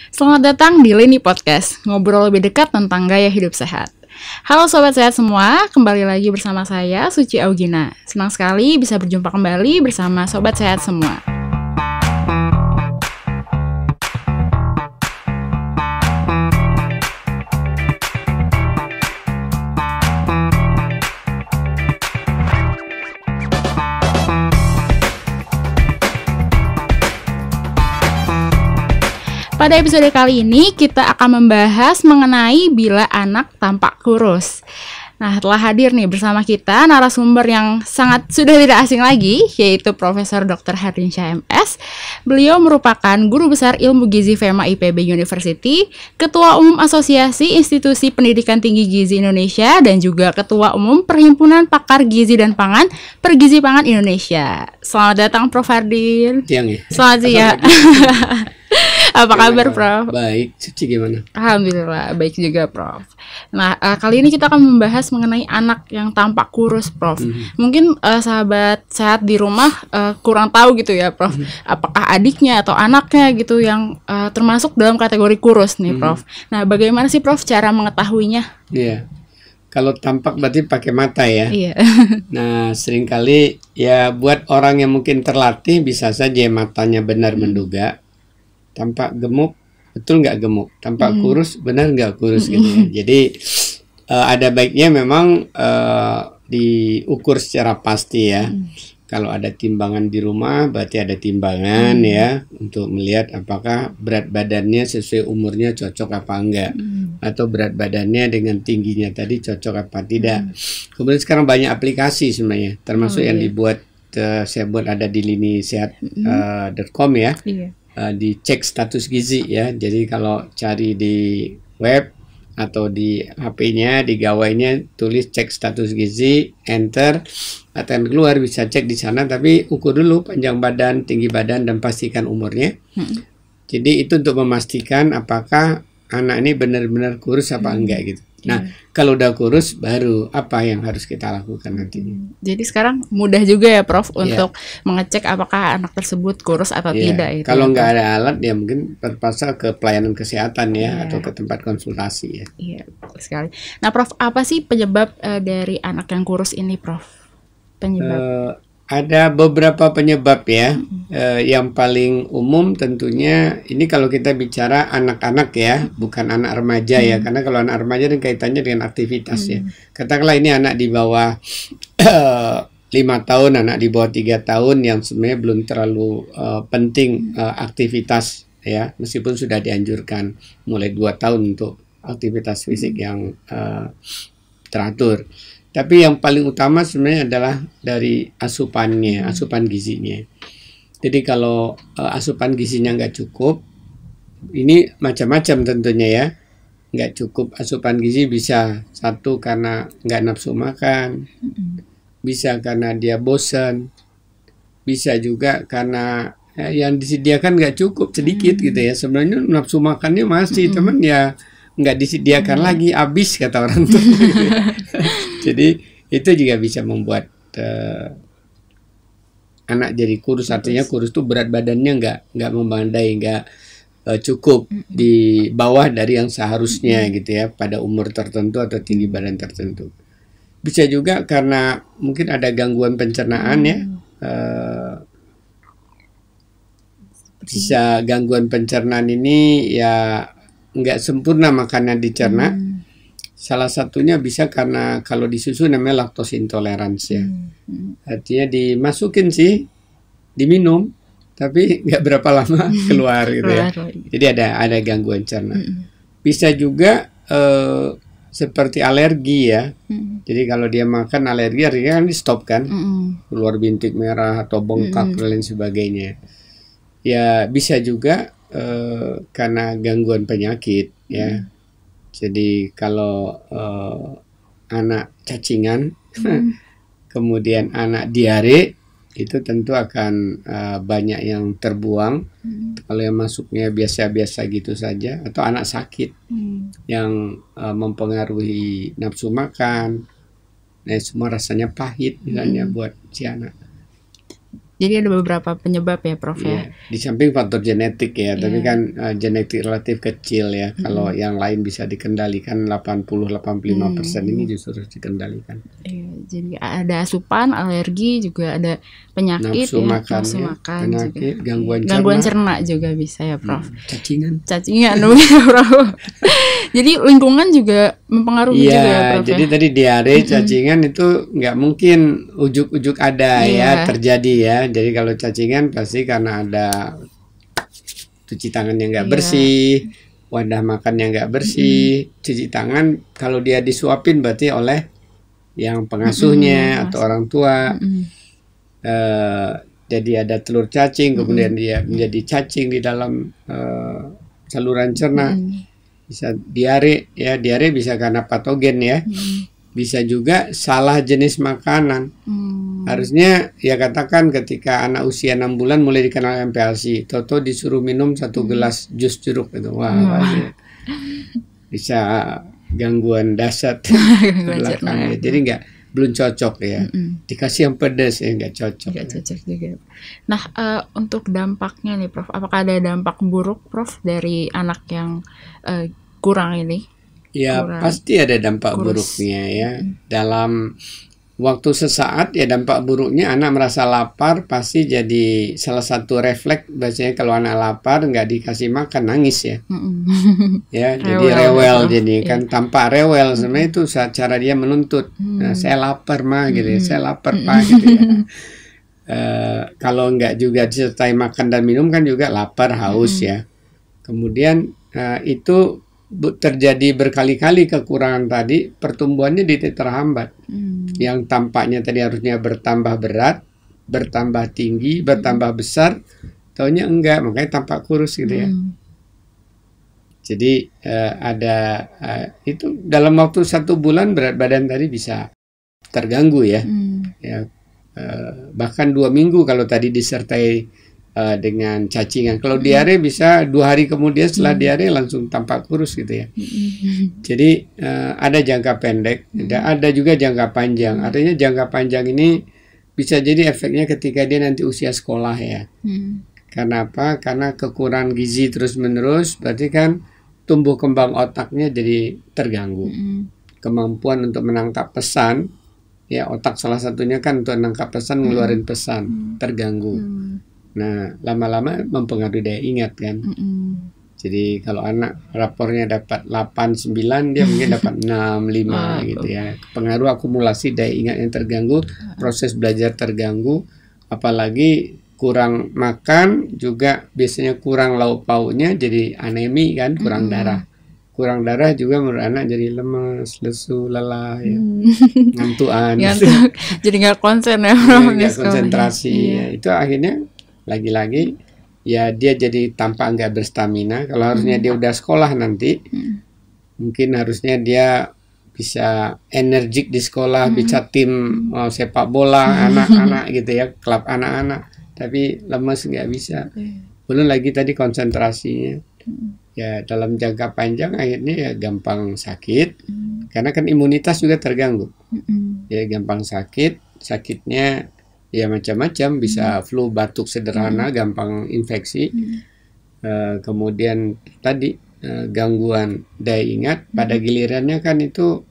Selamat datang di Lini Podcast, ngobrol lebih dekat tentang gaya hidup sehat. Halo Sobat Sehat semua, kembali lagi bersama saya, Suci Augina. Senang sekali bisa berjumpa kembali bersama Sobat Sehat semua. Pada episode kali ini kita akan membahas mengenai bila anak tampak kurus. Nah, telah hadir nih bersama kita narasumber yang sudah tidak asing lagi, yaitu Profesor Dr. Hardinsyah MS. Beliau merupakan Guru Besar Ilmu Gizi FEMA IPB University, Ketua Umum Asosiasi Institusi Pendidikan Tinggi Gizi Indonesia, dan juga Ketua Umum Perhimpunan Pakar Gizi dan Pangan Pergizi Pangan Indonesia. Selamat datang Prof. Hardin. Siang ya? Selamat siang. Apa kabar, Prof? Baik, Suci gimana? Alhamdulillah, baik juga, Prof. Nah, kali ini kita akan membahas mengenai anak yang tampak kurus, Prof. Mungkin sahabat sehat di rumah kurang tahu gitu ya, Prof. Apakah adiknya atau anaknya gitu yang termasuk dalam kategori kurus nih, Prof. Nah, bagaimana sih, Prof, cara mengetahuinya? Iya, kalau tampak berarti pakai mata ya. Iya. Nah, seringkali ya buat orang yang mungkin terlatih bisa saja matanya benar menduga. Tampak gemuk, betul nggak gemuk? Tampak kurus, benar nggak kurus gitu ya. Jadi ada baiknya memang diukur secara pasti ya. Kalau ada timbangan di rumah, berarti ada timbangan ya untuk melihat apakah berat badannya sesuai umurnya cocok apa enggak, atau berat badannya dengan tingginya tadi cocok apa tidak. Kemudian sekarang banyak aplikasi sebenarnya, termasuk yang dibuat saya buat ada di linisehat.com ya. Dicek status gizi ya. Jadi kalau cari di web atau di HP-nya, di gawainya tulis cek status gizi, enter, akan keluar, bisa cek di sana. Tapi ukur dulu panjang badan, tinggi badan, dan pastikan umurnya. Jadi itu untuk memastikan apakah anak ini benar-benar kurus apa enggak gitu. Nah, kalau udah kurus baru apa yang harus kita lakukan nantinya. Jadi sekarang mudah juga ya, Prof, untuk mengecek apakah anak tersebut kurus atau tidak. Kalau nggak ada alat ya mungkin terpaksa ke pelayanan kesehatan ya, atau ke tempat konsultasi ya. Iya, betul sekali. Nah, Prof, apa sih penyebab dari anak yang kurus ini, Prof? Penyebab? Ada beberapa penyebab ya. Yang paling umum tentunya ini kalau kita bicara anak-anak ya, bukan anak remaja ya. Karena kalau anak remaja kan kaitannya dengan aktivitas ya. Katakanlah ini anak di bawah 5 tahun, anak di bawah 3 tahun yang sebenarnya belum terlalu penting aktivitas ya. Meskipun sudah dianjurkan mulai 2 tahun untuk aktivitas fisik yang teratur. Tapi yang paling utama sebenarnya adalah dari asupannya, asupan gizinya. Jadi kalau asupan gizinya nggak cukup, ini macam-macam tentunya ya. Nggak cukup asupan gizi bisa satu karena nggak nafsu makan, bisa karena dia bosan, bisa juga karena yang disediakan nggak cukup, sedikit gitu ya. Sebenarnya nafsu makannya masih, teman ya nggak disediakan lagi, habis kata orang tua. Jadi itu juga bisa membuat anak jadi kurus. Artinya kurus itu berat badannya nggak membandai, nggak cukup di bawah dari yang seharusnya gitu ya, pada umur tertentu atau tinggi badan tertentu. Bisa juga karena mungkin ada gangguan pencernaan ya. Bisa gangguan pencernaan ini ya nggak sempurna makanan dicerna. Salah satunya bisa karena kalau di susu namanya lactose intolerance ya. Artinya dimasukin sih, diminum, tapi nggak berapa lama keluar gitu ya. Jadi ada gangguan cerna. Bisa juga seperti alergi ya. Jadi kalau dia makan alergi, artinya kan di stop kan, keluar bintik merah atau bengkak dan lain sebagainya. Ya bisa juga karena gangguan penyakit ya. Jadi kalau anak cacingan, kemudian anak diare, itu tentu akan banyak yang terbuang. Kalau yang masuknya biasa-biasa gitu saja, atau anak sakit yang mempengaruhi nafsu makan, nah semua rasanya pahit misalnya buat si anak. Jadi ada beberapa penyebab ya, Prof ya. Iya, di samping faktor genetik ya, tapi Iya. kan genetik relatif kecil ya. Kalau yang lain bisa dikendalikan 80-85% ini justru harus dikendalikan. Iya, jadi ada asupan, alergi, juga ada penyakit Nafsu ya, makan, nafsu ya, makan penyakit, juga. gangguan cerna juga bisa ya, Prof. cacingan. Cacingan ya, Prof. Jadi lingkungan juga mempengaruhi juga ya, Iya, Prof jadi ya. tadi diare, cacingan itu nggak mungkin ujuk-ujuk ada ya, Iya. terjadi ya. Jadi kalau cacingan pasti karena ada cuci tangan yang nggak Iya. bersih, wadah makan yang nggak bersih, cuci tangan kalau dia disuapin berarti oleh yang pengasuhnya atau orang tua. Jadi ada telur cacing, kemudian dia menjadi cacing di dalam saluran cerna. Bisa diare ya, diare bisa karena patogen ya. Bisa juga salah jenis makanan. Harusnya ya katakan ketika anak usia 6 bulan mulai dikenal MPLC, Toto disuruh minum 1 gelas jus jeruk itu. Wah, bisa gangguan dasar belakang ya. Jadi belum cocok ya. Dikasih yang pedas ya nggak cocok. Nggak cocok juga. Nah, untuk dampaknya nih, Prof, apakah ada dampak buruk, Prof, dari anak yang kurang ini? Ya pasti ada dampak buruknya ya. Dalam waktu sesaat ya dampak buruknya anak merasa lapar pasti jadi salah satu refleks. Biasanya kalau anak lapar nggak dikasih makan nangis ya. Ya jadi rewel jadi kan tampak rewel sebenarnya itu cara dia menuntut. Nah, saya lapar mah gitu ya, saya lapar pak gitu ya. Kalau nggak juga disertai makan dan minum kan juga lapar haus ya. Kemudian itu terjadi berkali-kali kekurangan tadi, pertumbuhannya jadi terhambat. Yang tampaknya tadi harusnya bertambah berat, bertambah tinggi, bertambah besar, taunya enggak, makanya tampak kurus gitu ya. Jadi ada itu dalam waktu 1 bulan berat badan tadi bisa terganggu ya. Bahkan 2 minggu kalau tadi disertai dengan cacingan. Kalau diare bisa 2 hari kemudian setelah diare langsung tampak kurus gitu ya. Jadi ada jangka pendek, ada juga jangka panjang. Artinya jangka panjang ini bisa jadi efeknya ketika dia nanti usia sekolah ya. Karena apa? Karena kekurangan gizi terus-menerus, berarti kan tumbuh kembang otaknya jadi terganggu. Kemampuan untuk menangkap pesan, ya otak salah satunya kan untuk menangkap pesan, ngeluarin pesan, terganggu. Nah, lama-lama mempengaruhi daya ingat kan. Jadi kalau anak rapornya dapat 8, 9, dia mungkin dapat 6, 5 gitu ya. Pengaruh akumulasi daya ingat yang terganggu, proses belajar terganggu, apalagi kurang makan juga biasanya kurang lauk pauknya jadi anemi kan, kurang darah. Kurang darah juga menurut anak jadi lemas, lesu, lelah, ya. Ngantuan. Jadi nggak konsen ya, nggak konsentrasi. Ya. Itu akhirnya lagi-lagi ya dia jadi tampak nggak berstamina. Kalau harusnya dia udah sekolah nanti, mungkin harusnya dia bisa energik di sekolah, bisa tim sepak bola anak-anak gitu ya, klub anak-anak. Tapi lemes nggak bisa. Belum lagi tadi konsentrasinya. Ya dalam jangka panjang akhirnya ya gampang sakit, karena kan imunitas juga terganggu. Ya gampang sakit, sakitnya ya macam-macam, bisa flu, batuk sederhana, gampang infeksi. Kemudian tadi gangguan daya ingat, pada gilirannya kan itu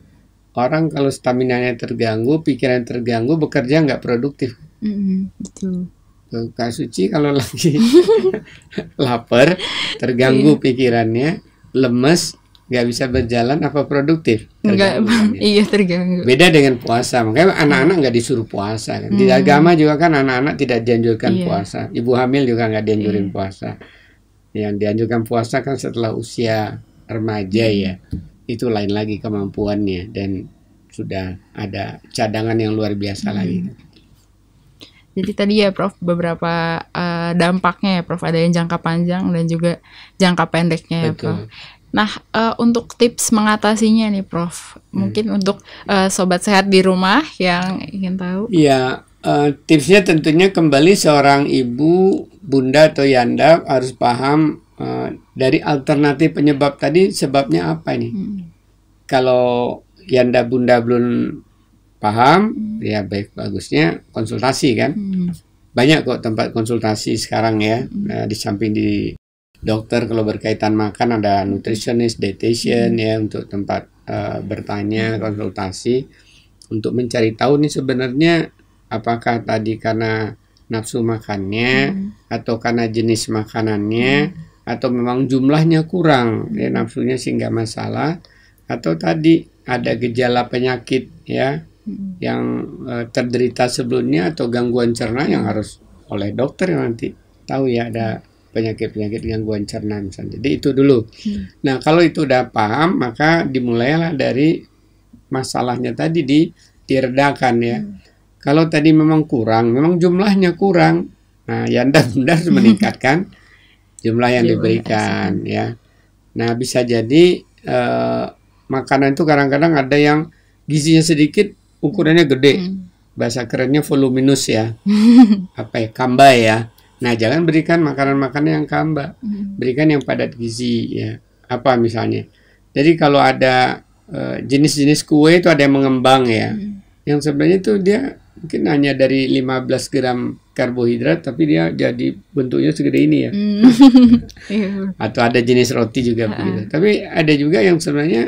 orang kalau staminanya terganggu, pikiran terganggu, bekerja nggak produktif. Betul. Kak Suci kalau lagi lapar, terganggu pikirannya, lemes, nggak bisa berjalan, apa produktif? Terganggu. Iya, terganggu. Beda dengan puasa, makanya anak-anak nggak disuruh puasa kan. Di agama juga kan anak-anak tidak dianjurkan puasa. Ibu hamil juga nggak dianjurin puasa. Yang dianjurkan puasa kan setelah usia remaja ya. Itu lain lagi kemampuannya dan sudah ada cadangan yang luar biasa lagi. Jadi tadi ya Prof, beberapa dampaknya ya Prof, ada yang jangka panjang dan juga jangka pendeknya ya Prof. Nah, untuk tips mengatasinya nih Prof, mungkin untuk sobat sehat di rumah yang ingin tahu. Iya, tipsnya tentunya kembali seorang ibu, bunda atau yanda harus paham dari alternatif penyebab tadi, sebabnya apa ini. Kalau yanda bunda belum paham, ya baik bagusnya konsultasi kan. banyak kok tempat konsultasi sekarang ya. Nah, di samping di dokter kalau berkaitan makan ada nutritionist, dietitian ya untuk tempat bertanya, konsultasi untuk mencari tahu nih sebenarnya apakah tadi karena nafsu makannya atau karena jenis makanannya atau memang jumlahnya kurang ya nafsunya sih nggak masalah atau tadi ada gejala penyakit ya yang terderita sebelumnya atau gangguan cerna yang harus oleh dokter yang nanti tahu ya ada penyakit-penyakit gangguan cerna misalnya. Jadi itu dulu. Nah, kalau itu udah paham, maka dimulailah dari masalahnya tadi diredakan ya. Kalau tadi memang kurang, memang jumlahnya kurang. Nah, ya Anda harus meningkatkan jumlah yang diberikan ya. Nah, bisa jadi makanan itu kadang-kadang ada yang gizinya sedikit, ukurannya gede. Bahasa kerennya voluminous ya. Apa ya? Kambai ya. Nah, jangan berikan makanan-makanan yang kamba. Berikan yang padat gizi ya. Apa misalnya? Jadi kalau ada jenis-jenis kue itu ada yang mengembang ya. Yang sebenarnya itu dia mungkin hanya dari 15 gram karbohidrat tapi dia jadi bentuknya segede ini ya. Atau ada jenis roti juga begitu. Tapi ada juga yang sebenarnya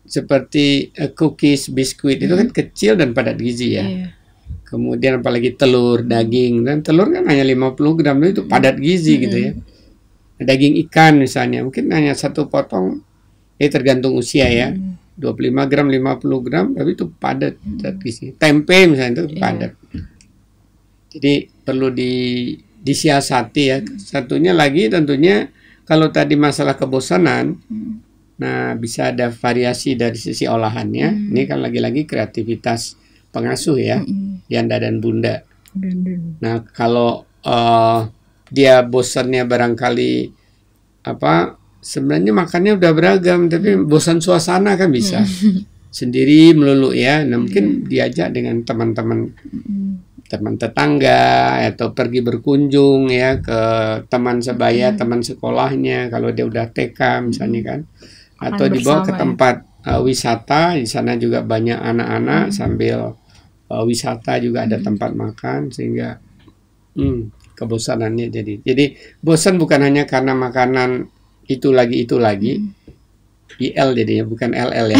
seperti cookies, biskuit itu kan kecil dan padat gizi ya. Kemudian apalagi telur, daging, dan telur kan hanya 50 gram itu padat gizi gitu ya. Daging ikan misalnya mungkin hanya satu potong, tergantung usia ya, 25 gram, 50 gram, tapi itu padat gizi. Tempe misalnya itu padat. Jadi perlu disiasati ya. Satunya lagi tentunya kalau tadi masalah kebosanan, nah bisa ada variasi dari sisi olahannya. Ini kan lagi-lagi kreativitas pengasuh ya, janda dan bunda. Nah, kalau dia bosannya barangkali sebenarnya makannya udah beragam, tapi bosan suasana kan bisa sendiri melulu ya. Nah, mungkin diajak dengan teman-teman tetangga atau pergi berkunjung ya ke teman sebaya, teman sekolahnya kalau dia udah TK misalnya kan, atau dibawa ke tempat wisata. Di sana juga banyak anak-anak sambil wisata juga ada tempat makan sehingga kebosanannya jadi bosan bukan hanya karena makanan itu lagi IL jadinya bukan LL ya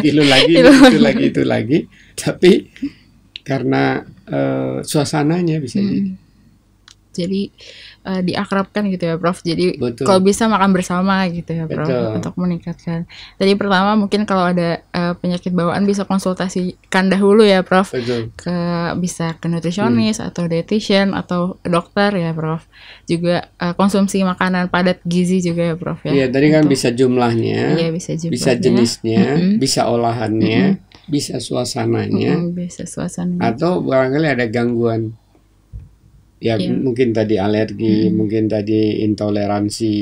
itu lagi tapi karena suasananya bisa jadi diakrabkan gitu ya Prof. Jadi kalau bisa makan bersama gitu ya Prof. Untuk meningkatkan. Tadi pertama mungkin kalau ada penyakit bawaan bisa konsultasikan dahulu ya Prof. Bisa ke nutritionist atau dietitian atau dokter ya Prof. Juga konsumsi makanan padat gizi juga ya Prof ya. Iya, tadi kan bisa jumlahnya, bisa jenisnya, bisa olahannya, bisa suasananya, atau barangkali ada gangguan. Ya mungkin tadi alergi, mungkin tadi intoleransi,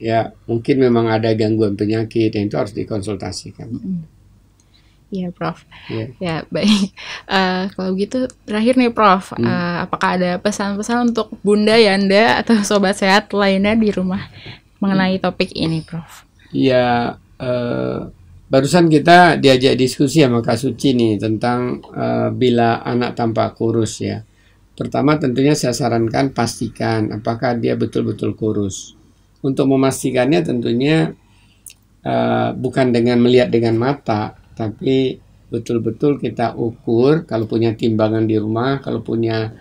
ya mungkin memang ada gangguan penyakit yang itu harus dikonsultasikan. Iya Prof. Ya baik. Kalau gitu terakhir nih Prof, apakah ada pesan-pesan untuk Bunda Yanda atau sobat sehat lainnya di rumah mengenai topik ini Prof? Iya, barusan kita diajak diskusi sama Kak Suci nih tentang bila anak tampak kurus ya. Pertama tentunya saya sarankan pastikan apakah dia betul-betul kurus. Untuk memastikannya tentunya bukan dengan melihat dengan mata, tapi betul-betul kita ukur kalau punya timbangan di rumah, kalau punya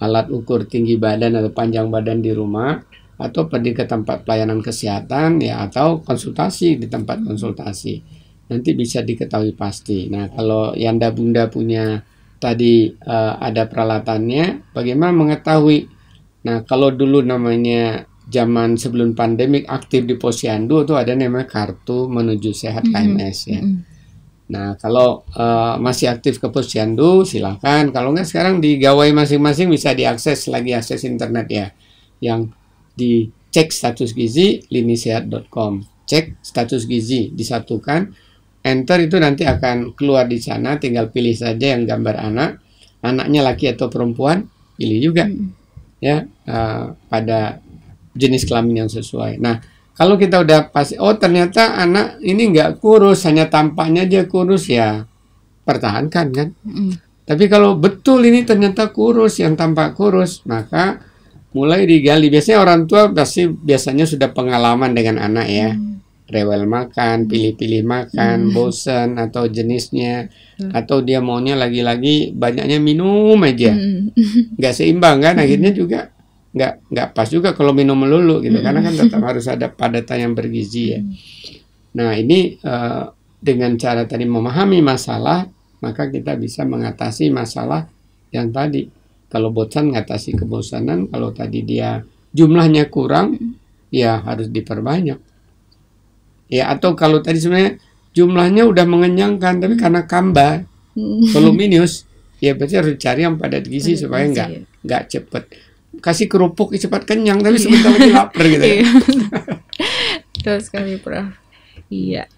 alat ukur tinggi badan atau panjang badan di rumah, atau pergi ke tempat pelayanan kesehatan ya, atau konsultasi di tempat konsultasi. Nanti bisa diketahui pasti. Nah, kalau Yanda Bunda punya tadi ada peralatannya, bagaimana mengetahui? Nah, kalau dulu namanya zaman sebelum pandemik aktif di Posyandu itu ada namanya kartu menuju sehat KMS ya. Nah, kalau masih aktif ke Posyandu silakan. Kalau nggak sekarang di gawai masing-masing bisa diakses lagi, akses internet ya. Yang dicek status gizi linisehat.com. Cek status gizi, disatukan. Enter itu nanti akan keluar di sana, tinggal pilih saja yang gambar anaknya laki atau perempuan, pilih juga ya pada jenis kelamin yang sesuai. Nah, kalau kita udah pasti, oh ternyata anak ini nggak kurus, hanya tampaknya aja kurus ya, pertahankan kan. Tapi kalau betul ini ternyata kurus, yang tampak kurus, maka mulai digali. Biasanya orang tua biasanya sudah pengalaman dengan anak ya. Rewel makan, pilih-pilih makan, bosan atau jenisnya, atau dia maunya lagi-lagi banyaknya minum aja, nggak seimbang kan, akhirnya juga nggak pas juga kalau minum melulu gitu, karena kan tetap harus ada padatan yang bergizi ya. Nah ini dengan cara tadi memahami masalah, maka kita bisa mengatasi masalah yang tadi. Kalau bosan, ngatasi kebosanan. Kalau tadi dia jumlahnya kurang, ya harus diperbanyak. Ya, atau kalau tadi sebenarnya jumlahnya udah mengenyangkan, tapi karena kamba, voluminous, ya berarti harus cari yang padat gizi supaya nggak cepet. Kasih kerupuk cepat kenyang, tapi sebentar lagi lapar gitu ya. Betul sekali, Prof. Iya.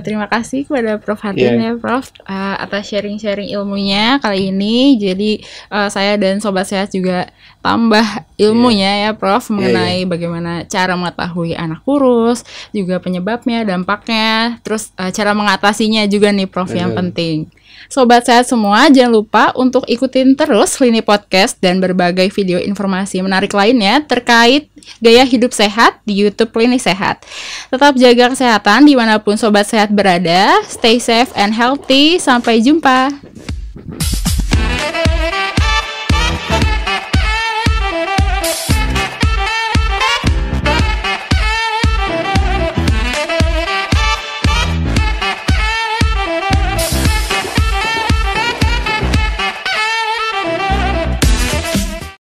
Terima kasih kepada Prof Hardin ya Prof atas sharing-sharing ilmunya kali ini. Jadi saya dan Sobat Sehat juga tambah ilmunya ya Prof mengenai bagaimana cara mengetahui anak kurus, juga penyebabnya, dampaknya, terus cara mengatasinya juga nih Prof yang penting. Sobat Sehat semua, jangan lupa untuk ikutin terus Lini Podcast dan berbagai video informasi menarik lainnya terkait gaya hidup sehat di YouTube Lini Sehat. Tetap jaga kesehatan dimanapun Sobat Sehat berada. Stay safe and healthy. Sampai jumpa.